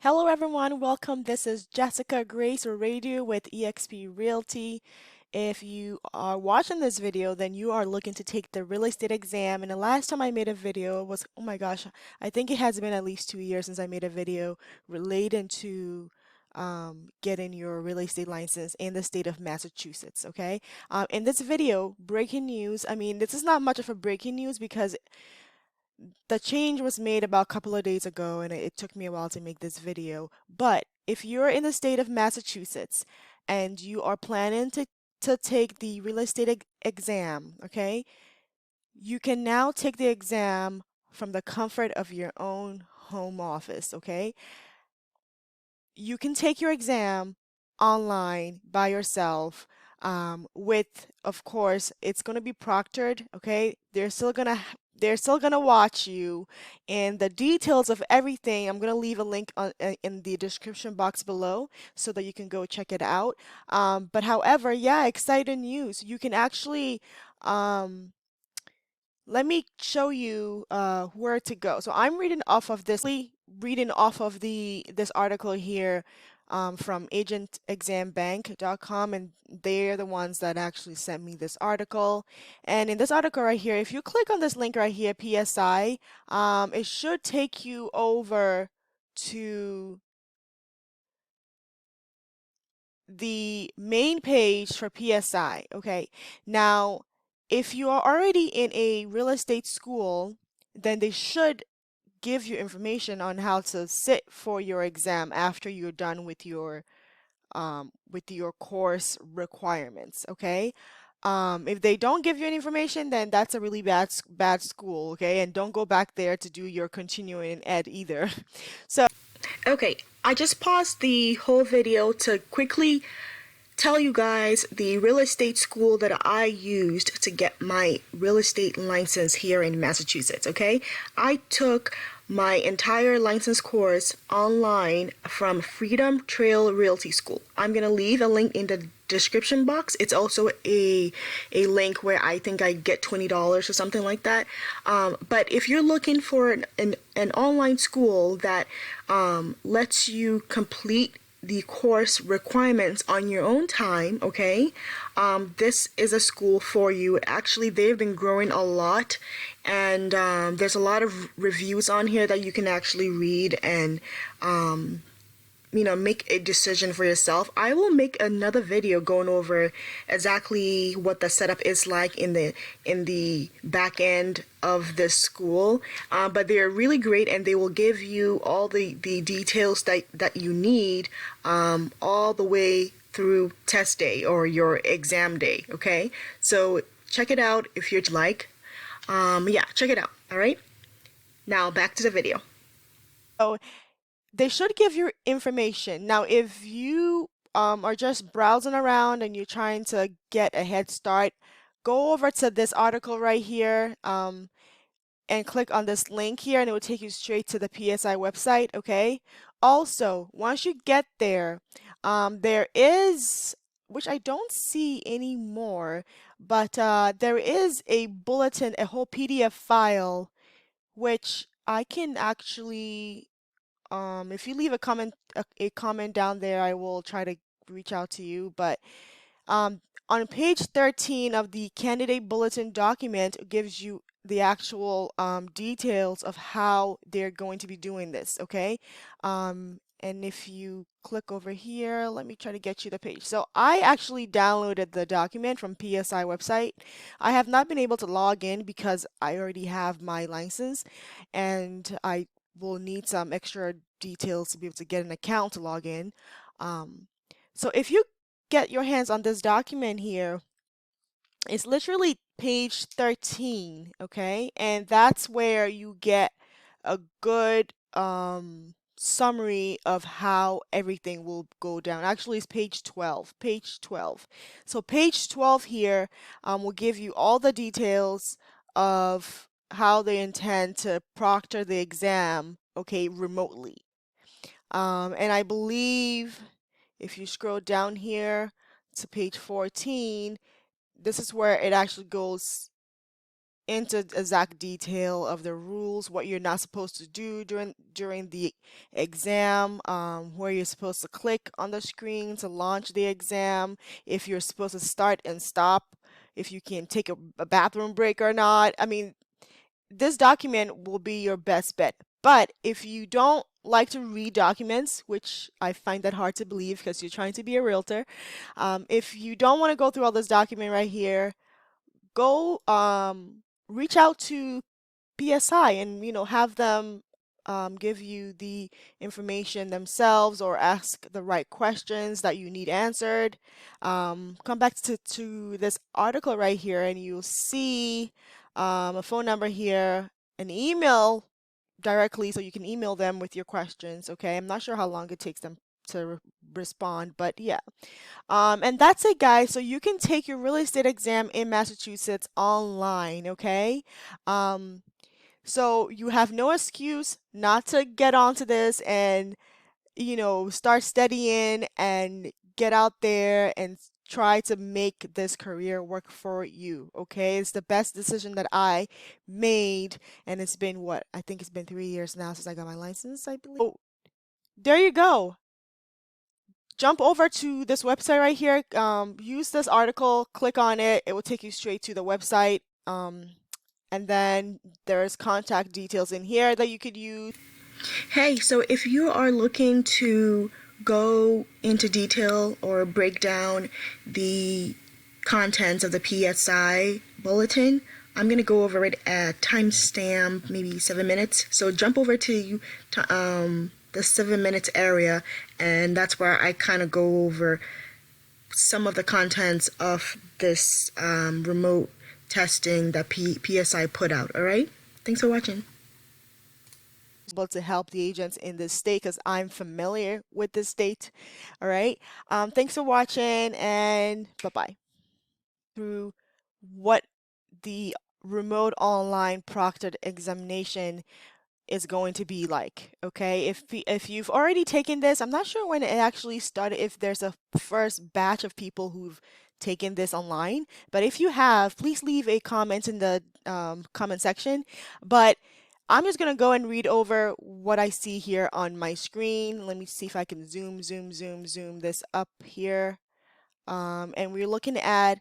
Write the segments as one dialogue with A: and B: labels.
A: Hello everyone, welcome. This is Jessica Grace Radio with eXp Realty. If you are watching this video, then you are looking to take the real estate exam. And the last time I made a video was, oh my gosh, I think it has been at least 2 years since I made a video relating to getting your real estate license in the state of Massachusetts. Okay. In this video, breaking news. I mean, this is not much of a breaking news because the change was made about a couple of days ago and it took me a while to make this video. But if you're in the state of Massachusetts and you are planning to take the real estate exam, okay, you can now take the exam from the comfort of your own home office, okay? You can take your exam online by yourself with, of course, it's going to be proctored, okay? They're still gonna watch you, and the details of everything, I'm gonna leave a link in the description box below so that you can go check it out. But however, yeah, exciting news. You can actually um, let me show you where to go. So I'm reading off of this article here from agentexambank.com, and they're the ones that actually sent me this article. And in this article right here, if you click on this link right here, PSI, it should take you over to the main page for PSI. Okay. Now, if you are already in a real estate school, then they should give you information on how to sit for your exam after you're done with your course requirements. Okay. If they don't give you any information, then that's a really bad school. Okay, and don't go back there to do your continuing ed either. So, okay, I just paused the whole video to quickly tell you guys the real estate school that I used to get my real estate license here in Massachusetts, okay? I took my entire license course online from Freedom Trail Realty School. I'm going to leave a link in the description box. It's also a link where I think I get $20 or something like that. But if you're looking for an online school that lets you complete the course requirements on your own time, okay? This is a school for you. Actually, they've been growing a lot, and there's a lot of reviews on here that you can actually read and make a decision for yourself. I will make another video going over exactly what the setup is like in the back end of this school. But they're really great, and they will give you all the details that you need all the way through test day or your exam day. Okay, so check it out if you'd like. Yeah, check it out. All right, now back to the video. So they should give you information. Now, if you are just browsing around and you're trying to get a head start, go over to this article right here and click on this link here, and it will take you straight to the PSI website, okay? Also, once you get there, there is, which I don't see anymore, but there is a bulletin, a whole PDF file, which I can actually if you leave a comment down there, I will try to reach out to you. But on page 13 of the candidate bulletin document, it gives you the actual details of how they're going to be doing this, okay? And if you click over here, let me try to get you the page. So I actually downloaded the document from PSI website. I have not been able to log in because I already have my license, and I will need some extra details to be able to get an account to log in. So if you get your hands on this document here, it's literally page 13, okay? And that's where you get a good summary of how everything will go down. Actually, it's page 12. Page 12. So page 12 here will give you all the details of how they intend to proctor the exam, okay, remotely. And I believe if you scroll down here to page 14, this is where it actually goes into exact detail of the rules, what you're not supposed to do during the exam, where you're supposed to click on the screen to launch the exam, if you're supposed to start and stop, if you can take a bathroom break or not. I mean, this document will be your best bet. But if you don't like to read documents, which I find that hard to believe because you're trying to be a realtor, if you don't want to go through all this document right here, go reach out to PSI and have them give you the information themselves or ask the right questions that you need answered. Come back to this article right here and you'll see a phone number here, an email directly so you can email them with your questions. Okay, I'm not sure how long it takes them to respond, but yeah. And that's it, guys. So you can take your real estate exam in Massachusetts online, okay? Um, so you have no excuse not to get onto this and, start studying and get out there and try to make this career work for you, okay? It's the best decision that I made, and it's been what? I think it's been 3 years now since I got my license, I believe. Oh, there you go. Jump over to this website right here. Use this article, click on it. It will take you straight to the website. And then there's contact details in here that you could use. Hey, so if you are looking to go into detail or break down the contents of the PSI bulletin, I'm going to go over it at timestamp maybe 7 minutes. So jump over to the 7 minutes area, and that's where I kind of go over some of the contents of this remote testing that PSI put out. All right, thanks for watching. Able to help the agents in this state because I'm familiar with this state. All right, thanks for watching, and bye-bye. Through what the remote online proctored examination is going to be like. Okay, if you've already taken this, I'm not sure when it actually started, if there's a first batch of people who've taken this online, but if you have, please leave a comment in the comment section. But I'm just gonna go and read over what I see here on my screen. Let me see if I can zoom this up here. And we're looking at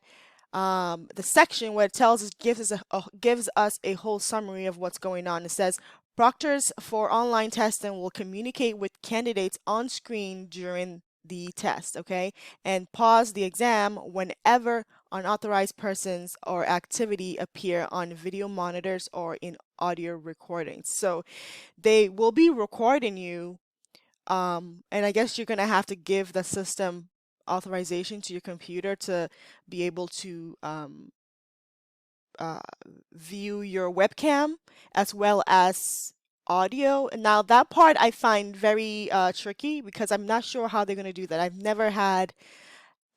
A: the section where it tells us, gives us a whole summary of what's going on. It says proctors for online testing will communicate with candidates on screen during the test, okay, and pause the exam whenever unauthorized persons or activity appear on video monitors or in audio recordings. So they will be recording you, and I guess you're gonna have to give the system authorization to your computer to be able to uh, view your webcam as well as audio. And now that part I find very tricky because I'm not sure how they're going to do that. I've never had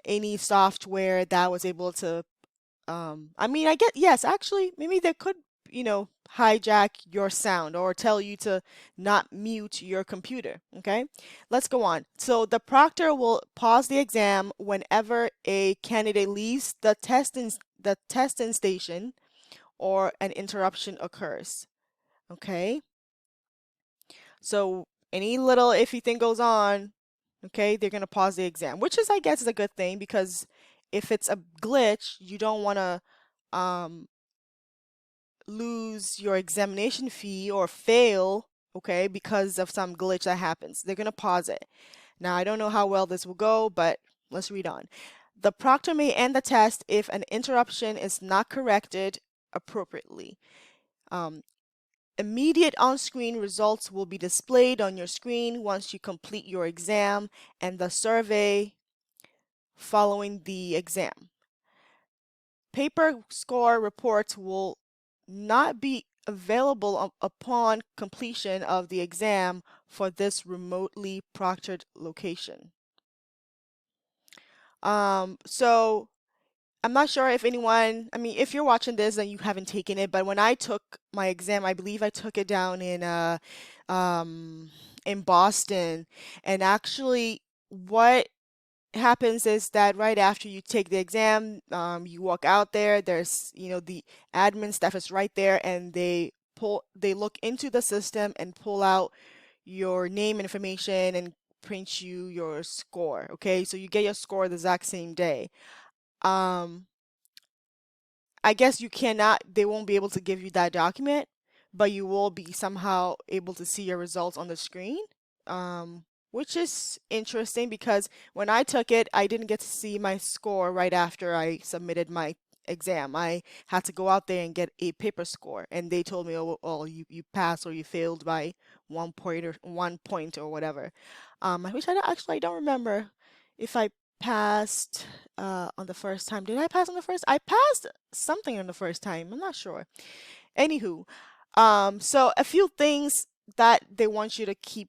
A: any software that was able to, I mean, I get, yes, actually, maybe they could, hijack your sound or tell you to not mute your computer. Okay, let's go on. So the proctor will pause the exam whenever a candidate leaves the testing station or an interruption occurs. Okay, so any little iffy thing goes on, okay, they're gonna pause the exam, which is, I guess, is a good thing because if it's a glitch, you don't want to um, lose your examination fee or fail, okay, because of some glitch that happens. They're gonna pause it. Now, I don't know how well this will go, but let's read on. The proctor may end the test if an interruption is not corrected appropriately. Immediate on-screen results will be displayed on your screen once you complete your exam and the survey following the exam. Paper score reports will not be available upon completion of the exam for this remotely proctored location. So I'm not sure if anyone, I mean, if you're watching this and you haven't taken it, but when I took my exam, I believe I took it down um, in Boston, and actually what
B: happens is that right after you take the exam, you walk out there, there's, the admin staff is right there, and they look into the system and pull out your name information and print you your score. Okay, so you get your score the exact same day. Um, I guess they won't be able to give you that document, but you will be somehow able to see your results on the screen, which is interesting because when I took it, I didn't get to see my score right after I submitted my exam. I had to go out there and get a paper score, and they told me, oh, well, you passed or you failed by 1 point or whatever. Which I don't remember if I passed on the first time. Did I pass on the first? I passed something on the first time. I'm not sure. Anywho, so a few things that they want you to keep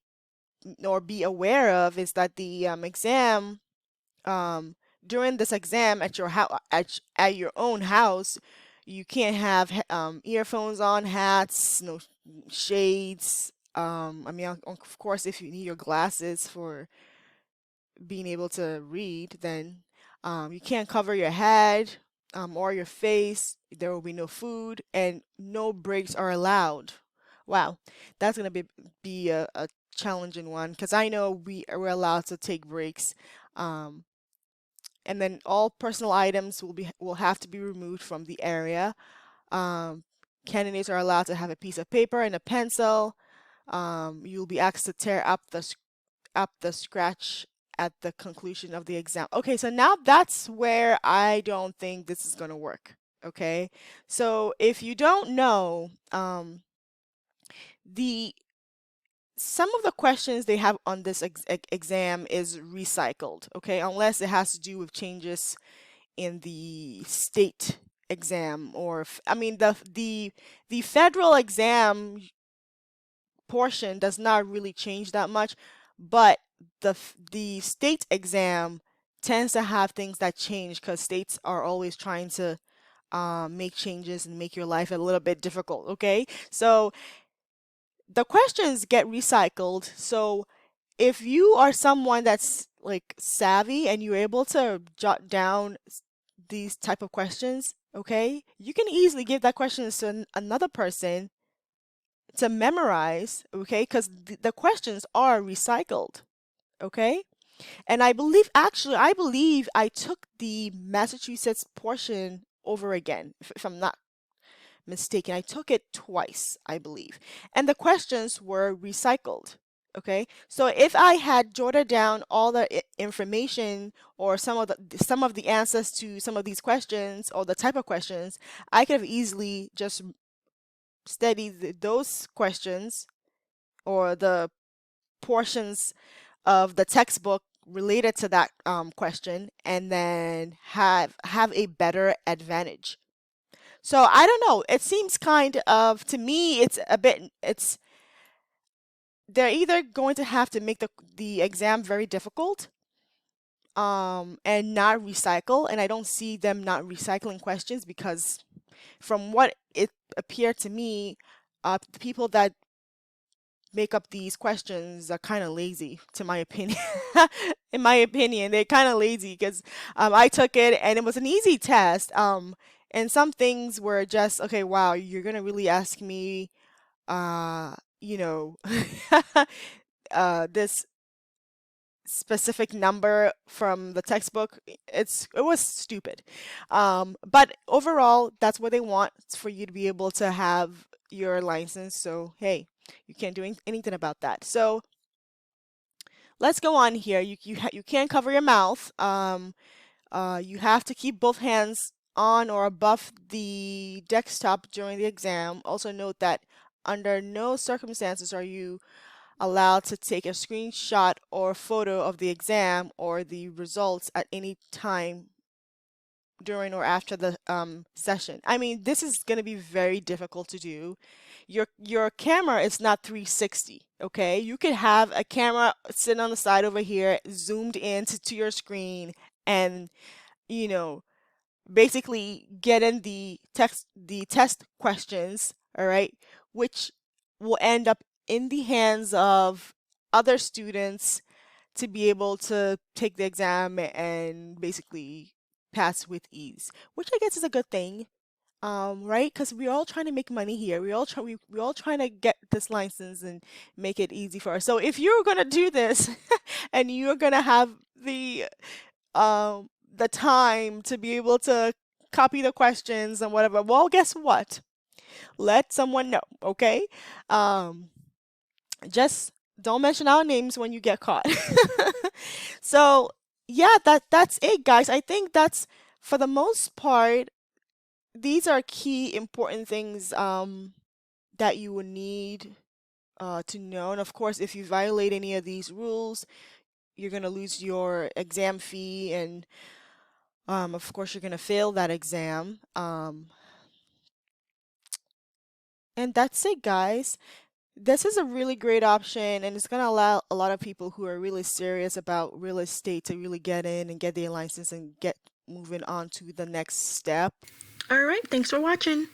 B: or be aware of is that the exam um, during this exam at your house at your own house, you can't have earphones on, hats, no shades. I mean, of course, if you need your glasses for being able to read, then you can't cover your head or your face. There will be no food and no breaks are allowed. Wow, that's gonna be a challenging one because I know we're allowed to take breaks. Um, and then all personal items will have to be removed from the area. Um, Candidates are allowed to have a piece of paper and a pencil. You'll be asked to tear up the scratch at the conclusion of the exam. Okay, so now that's where I don't think this is gonna work. Okay, so if you don't know, the some of the questions they have on this exam is recycled. Okay, unless it has to do with changes in the state exam I mean the federal exam portion does not really change that much, but the state exam tends to have things that change because states are always trying to make changes and make your life a little bit difficult. Okay, so the questions get recycled. So if you are someone that's like savvy and you're able to jot down these type of questions, okay, you can easily give that question to another person to memorize, okay, because the questions are recycled, okay? And I believe I took the Massachusetts portion over again, if I'm not mistaken. I took it twice, I believe. And the questions were recycled. Okay, so if I had jotted down all the information or some of the answers to some of these questions or the type of questions, I could have easily just studied those questions or the portions of the textbook related to that question and then have a better advantage. So I don't know. It seems kind of to me it's they're either going to have to make the exam very difficult and not recycle, and I don't see them not recycling questions because from what it appeared to me, the people that make up these questions are kind of lazy, to my opinion. In my opinion, they're kind of lazy because I took it and it was an easy test. And some things were just, okay, wow, you're gonna really ask me, uh, you know, this specific number from the textbook. It was stupid. But overall, that's what they want for you to be able to have your license. So hey, you can't do anything about that. So let's go on here. You can't cover your mouth. You have to keep both hands on or above the desktop during the exam. Also note that under no circumstances are you allowed to take a screenshot or photo of the exam or the results at any time during or after the session. I mean, this is going to be very difficult to do. Your camera is not 360, okay? You could have a camera sitting on the side over here, zoomed in to your screen, and you know, basically get in the test questions, all right, which will end up in the hands of other students to be able to take the exam and basically pass with ease, which I guess is a good thing. Right? Because we're all trying to make money here. We're all trying to get this license and make it easy for us. So if you're gonna do this and you're gonna have the time to be able to copy the questions and whatever, well, guess what? Let someone know, okay? Um, just don't mention our names when you get caught. So yeah, that's it, guys. I think that's for the most part. These are key important things that you will need to know. And of course, if you violate any of these rules, you're gonna lose your exam fee, and of course, you're gonna fail that exam. And that's it, guys. This is a really great option, and it's gonna allow a lot of people who are really serious about real estate to really get in and get their license and get moving on to the next step.
A: All right, thanks for watching.